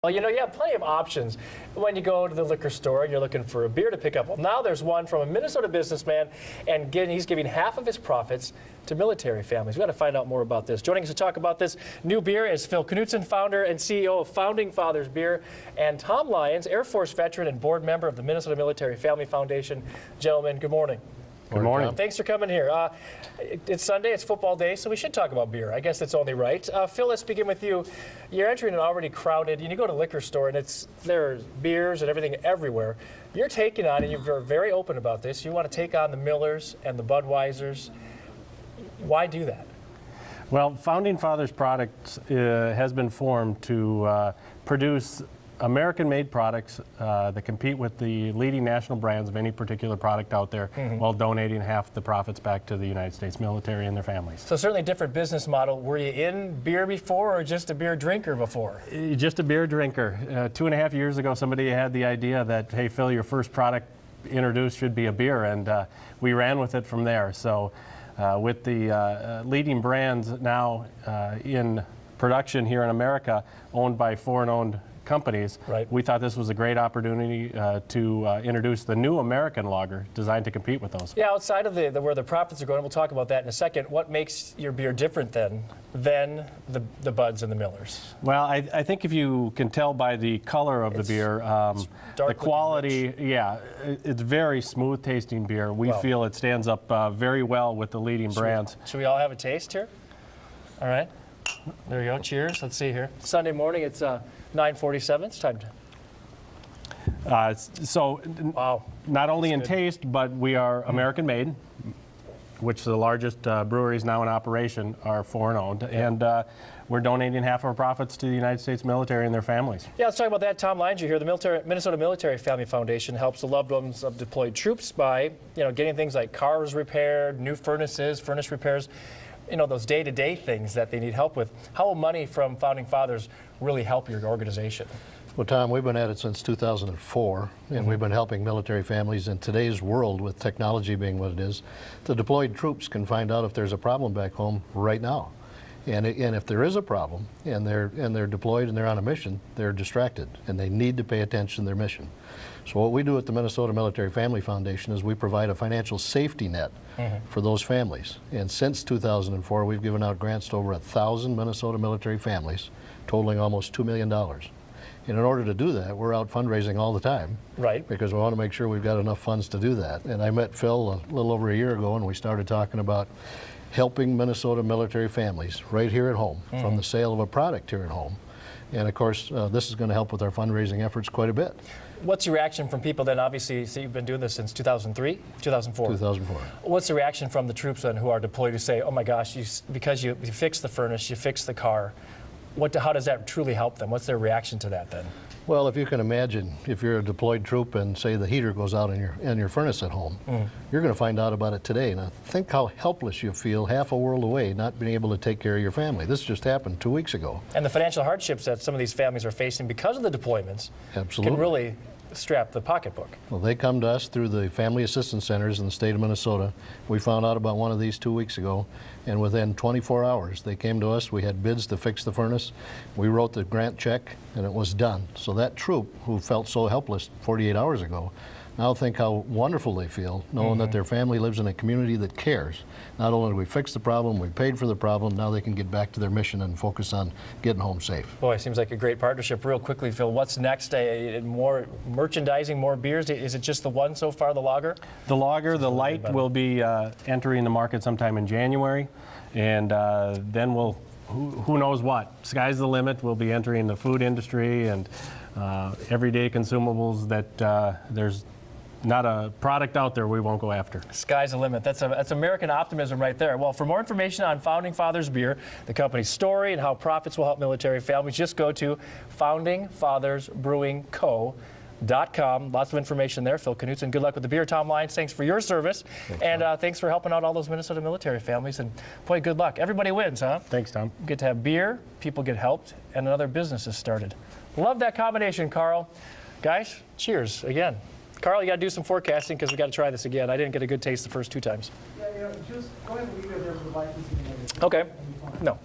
Well, you have plenty of options when you go to the liquor store and you're looking for a beer to pick up. Well, now there's one from a Minnesota businessman, and he's giving half of his profits to military families. We've got to find out more about this. Joining us to talk about this new beer is Phil Knutson, founder and CEO of Founding Fathers Beer, and Tom Lyons, Air Force veteran and board member of the Minnesota Military Family Foundation. Gentlemen, good morning. Good morning. Thanks for coming here. It's Sunday, it's football day, so we should talk about beer. I guess it's only right. Phil, let's begin with you. You're entering an already crowded, and you go to a liquor store, and there's beers and everything everywhere. You're taking on, and you're very open about this, you want to take on the Millers and the Budweisers. Why do that? Well, Founding Fathers Products has been formed to produce American-made products that compete with the leading national brands of any particular product out there, while donating half the profits back to the United States military and their families. So certainly a different business model. Were you in beer before, or just a beer drinker before? Just a beer drinker. 2.5 years ago, somebody had the idea that, hey, Phil, your first product introduced should be a beer, and we ran with it from there. So with the leading brands now in production here in America, owned by foreign-owned companies, right, we thought this was a great opportunity to introduce the new American lager designed to compete with those. Yeah, outside of where the profits are going, we'll talk about that in a second. What makes your beer different than the Buds and the Millers? Well, I think if you can tell by the color of the beer, the quality, yeah, it's very smooth tasting beer. We feel it stands up very well with the leading brands. Should we all have a taste here? All right. There you go. Cheers. Let's see here. Sunday morning, it's 9:47. It's time to... So, wow. Not only in taste, but we are American-made, which the largest breweries now in operation are foreign-owned, and we're donating half of our profits to the United States military and their families. Yeah, let's talk about that. Tom Lyons, you're here. The Minnesota Military Family Foundation helps the loved ones of deployed troops by, getting things like cars repaired, new furnaces, furnace repairs, those day-to-day things that they need help with. How will money from Founding Fathers really help your organization? Well, Tom, we've been at it since 2004, and we've been helping military families in today's world, with technology being what it is. The deployed troops can find out if there's a problem back home right now. And if there is a problem, and they're deployed and they're on a mission, they're distracted, and they need to pay attention to their mission. So what we do at the Minnesota Military Family Foundation is we provide a financial safety net for those families. And since 2004, we've given out grants to over 1,000 Minnesota military families, totaling almost $2 million. And in order to do that, we're out fundraising all the time. Right. Because we want to make sure we've got enough funds to do that. And I met Phil a little over a year ago, and we started talking about helping Minnesota military families right here at home from the sale of a product here at home. And of course, this is going to help with our fundraising efforts quite a bit. What's your reaction from people then? Obviously, so you've been doing this since 2003, 2004? 2004. What's the reaction from the troops then who are deployed who say, oh my gosh, because you fixed the furnace, you fixed the car, how does that truly help them? What's their reaction to that then? Well, if you can imagine, if you're a deployed troop and say the heater goes out in your furnace at home, you're going to find out about it today. Now, think how helpless you feel half a world away, not being able to take care of your family. This just happened 2 weeks ago. And the financial hardships that some of these families are facing because of the deployments can really strap the pocketbook. Well, they come to us through the Family Assistance Centers in the state of Minnesota. We found out about one of these 2 weeks ago, and within 24 hours they came to us. We had bids to fix the furnace. We wrote the grant check, and it was done. So that troop who felt so helpless 48 hours ago, now think how wonderful they feel knowing that their family lives in a community that cares. Not only did we fix the problem, we paid for the problem, now they can get back to their mission and focus on getting home safe. Boy, it seems like a great partnership. Real quickly, Phil, what's next? More merchandising, more beers? Is it just the one so far, the lager? The lager, the light, will be entering the market sometime in January, and then we'll, who knows what? Sky's the limit. We'll be entering the food industry and everyday consumables that there's not a product out there we won't go after. Sky's the limit. That's American optimism right there. Well, for more information on Founding Fathers Beer, the company's story, and how profits will help military families, just go to foundingfathersbrewingco.com. Lots of information there. Phil Knutson, good luck with the beer. Tom Lyons, thanks for your service. Thanks, thanks for helping out all those Minnesota military families. And boy, good luck. Everybody wins, huh? Thanks, Tom. You get to have beer, people get helped, and another business is started. Love that combination, Carl. Guys, cheers again. Carl, you got to do some forecasting because we got to try this again. I didn't get a good taste the first 2 times. Yeah, just go ahead and leave it there for the Vikings. Okay. No.